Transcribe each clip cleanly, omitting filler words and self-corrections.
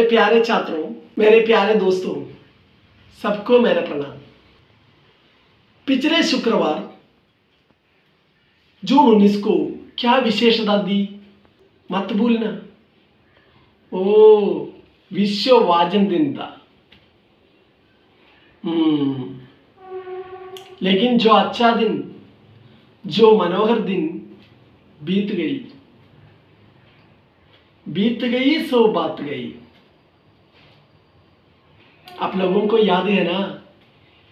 प्यारे छात्रों, मेरे प्यारे दोस्तों, सबको मेरा प्रणाम। पिछले शुक्रवार जून 19 को क्या विशेषता दी मत भूलना। ओ, विश्व वाजन दिन था। लेकिन जो अच्छा दिन, जो मनोहर दिन बीत गई सो बात गई। आप लोगों को याद है ना,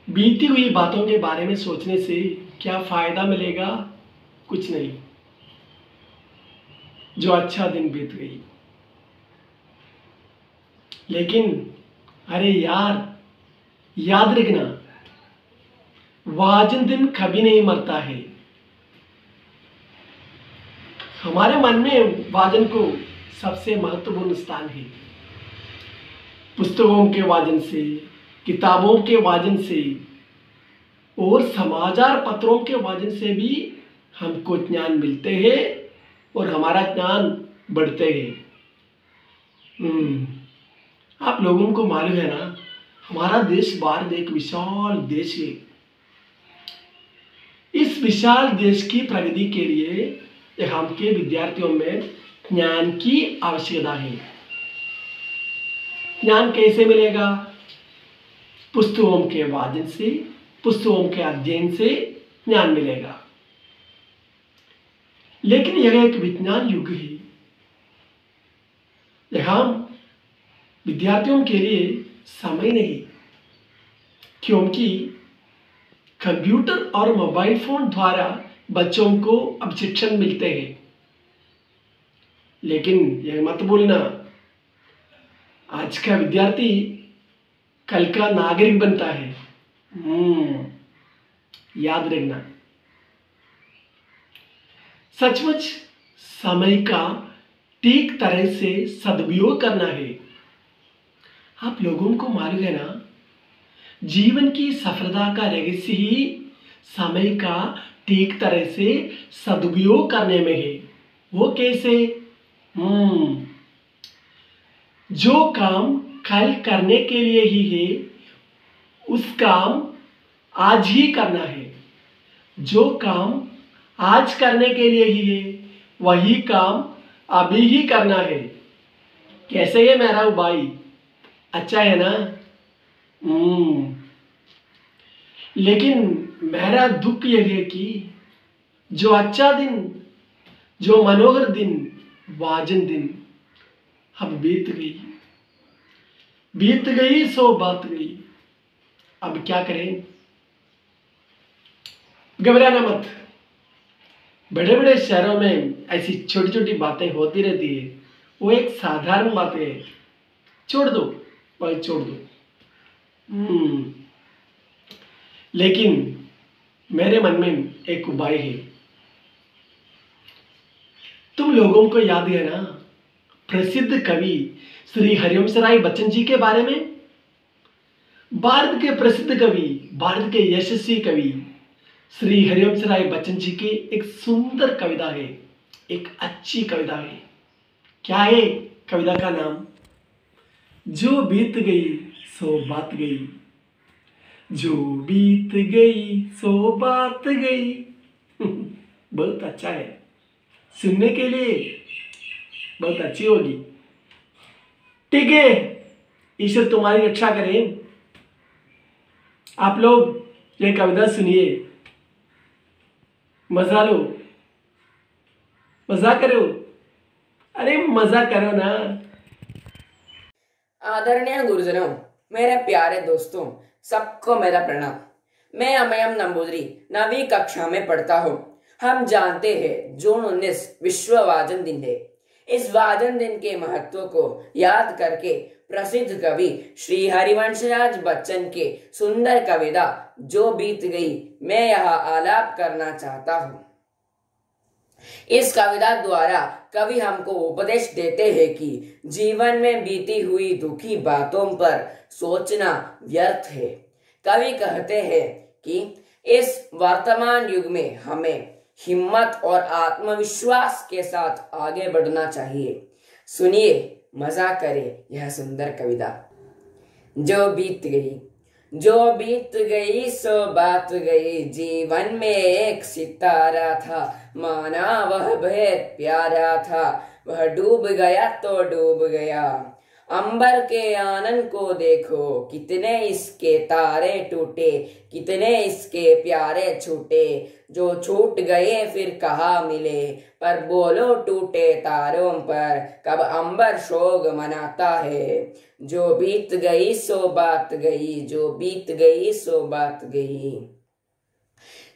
बीती हुई बातों के बारे में सोचने से क्या फायदा मिलेगा? कुछ नहीं। जो अच्छा दिन बीत गई, लेकिन अरे यार, याद रखना, वाजन दिन कभी नहीं मरता है। हमारे मन में वाजन को सबसे महत्वपूर्ण स्थान है। पुस्तकों के वाजन से, किताबों के वाजन से और समाचार पत्रों के वाजन से भी हमको ज्ञान मिलते हैं और हमारा ज्ञान बढ़ते हैं। आप लोगों को मालूम है ना, हमारा देश भारत एक विशाल देश है। इस विशाल देश की प्रगति के लिए हम के विद्यार्थियों में ज्ञान की आवश्यकता है। ज्ञान कैसे मिलेगा? पुस्तकों के वाचन से, पुस्तकों के अध्ययन से ज्ञान मिलेगा। लेकिन यह एक विज्ञान युग है। यहाँ विद्यार्थियों के लिए समय नहीं, क्योंकि कंप्यूटर और मोबाइल फोन द्वारा बच्चों को अब शिक्षण मिलते हैं। लेकिन यह मत भूलना, आज का विद्यार्थी कल का नागरिक बनता है। याद रखना, सचमुच समय का ठीक तरह से सदुपयोग करना है। आप लोगों को मालूम है ना, जीवन की सफलता का रहस्य ही समय का ठीक तरह से सदुपयोग करने में है। वो कैसे? जो काम कल करने के लिए ही है, उस काम आज ही करना है। जो काम आज करने के लिए ही है, वही काम अभी ही करना है। कैसे है मेरा भाई? अच्छा है ना? लेकिन मेरा दुख यह है कि जो अच्छा दिन, जो मनोहर दिन, वाजन दिन अब बीत गई सो बात गई। अब क्या करें? घबराना मत। बड़े बड़े शहरों में ऐसी छोटी छोटी बातें होती रहती है। वो एक साधारण बात है। छोड़ दो भाई, छोड़ दो। लेकिन मेरे मन में एक उपाय है। तुम लोगों को याद है ना, प्रसिद्ध कवि श्री हरिवंश राय बच्चन जी के बारे में? भारत के प्रसिद्ध कवि, भारत के यशस्वी कवि श्री हरिवंश राय बच्चन जी की एक सुंदर कविता है, एक अच्छी कविता है। क्या है कविता का नाम? जो बीत गई सो बात गई, जो बीत गई सो बात गई। बहुत अच्छा है, सुनने के लिए बहुत अच्छी होगी। ठीक है, ईश्वर तुम्हारी रक्षा करें। आप लोग ये कविता सुनिए, मजा लो, मजा करो। अरे मजा करो ना। आदरणीय गुरुजनों, मेरे प्यारे दोस्तों, सबको मेरा प्रणाम। मैं अमयम नंबूदरी 9वीं कक्षा में पढ़ता हूँ। हम जानते हैं जून 19 विश्व वाजन दिन है। इस वाजन दिन के महत्व को याद करके प्रसिद्ध कवि श्री हरिवंशराज बच्चन के सुंदर कविता जो बीत गई मैं यहाँ आलाप करना चाहता हूँ। इस कविता द्वारा कवि हमको उपदेश देते हैं कि जीवन में बीती हुई दुखी बातों पर सोचना व्यर्थ है। कवि कहते हैं कि इस वर्तमान युग में हमें हिम्मत और आत्मविश्वास के साथ आगे बढ़ना चाहिए। सुनिए मजा करे यह सुंदर कविता। जो बीत गई, जो बीत गई सो बात गई, जीवन में एक सितारा था, माना वह बेहद प्यारा था, वह डूब गया तो डूब गया। अंबर के आनंद को देखो, कितने इसके तारे टूटे, कितने इसके प्यारे छूटे, जो छूट गए फिर कहाँ मिले, पर बोलो टूटे तारों पर कब अंबर शोक मनाता है। जो बीत गई सो बात गई, जो बीत गई सो बात गई।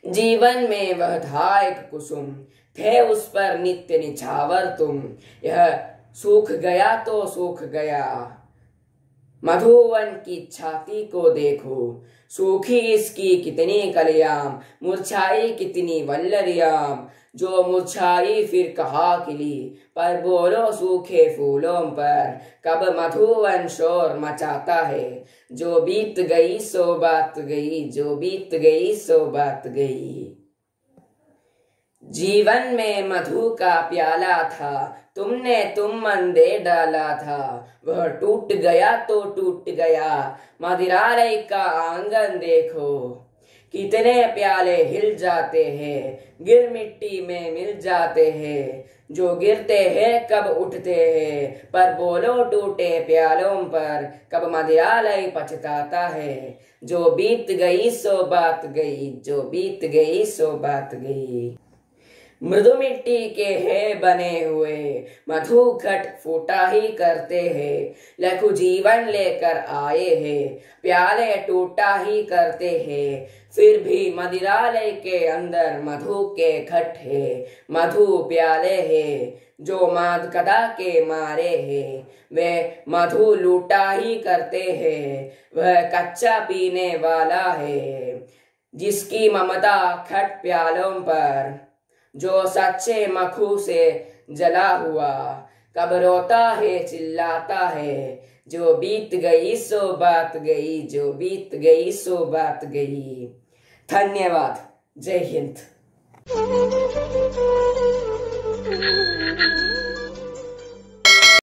जीवन में वह था एक कुसुम, थे उस पर नित्य निछावर तुम, यह सूख गया तो सूख गया। मधुवन की छाती को देखो, सूखी इसकी कितनी कलियां, मुरझाई कितनी वल्लरियां, जो मुरझाई फिर कहाँ खिली, पर बोलो सूखे फूलों पर कब मधुवन शोर मचाता है। जो बीत गई सो बात गई, जो बीत गई सो बात गई। जीवन में मधु का प्याला था, तुमने तुम मन दे डाला था, वह टूट गया तो टूट गया। मदिरालय का आंगन देखो, कितने प्याले हिल जाते हैं, गिर मिट्टी में मिल जाते हैं, जो गिरते हैं कब उठते हैं, पर बोलो टूटे प्यालों पर कब मदिरालय पछताता है। जो बीत गई सो बात गई, जो बीत गई सो बात गई। मृदु मिट्टी के है बने हुए, मधु घट फूटा ही करते हैं, लघु जीवन लेकर आए हैं, प्याले टूटा ही करते हैं, फिर भी मदिरालय के अंदर मधु के घट है, मधु प्याले है, जो मादकता के मारे हैं, वे मधु लूटा ही करते हैं, वह कच्चा पीने वाला है, जिसकी ममता खट प्यालों पर, जो सच्चे मखू से जला हुआ, कब रोता है चिल्लाता है। जो बीत गई सो बात गई, जो बीत गई सो बात गई। धन्यवाद। जय हिंद।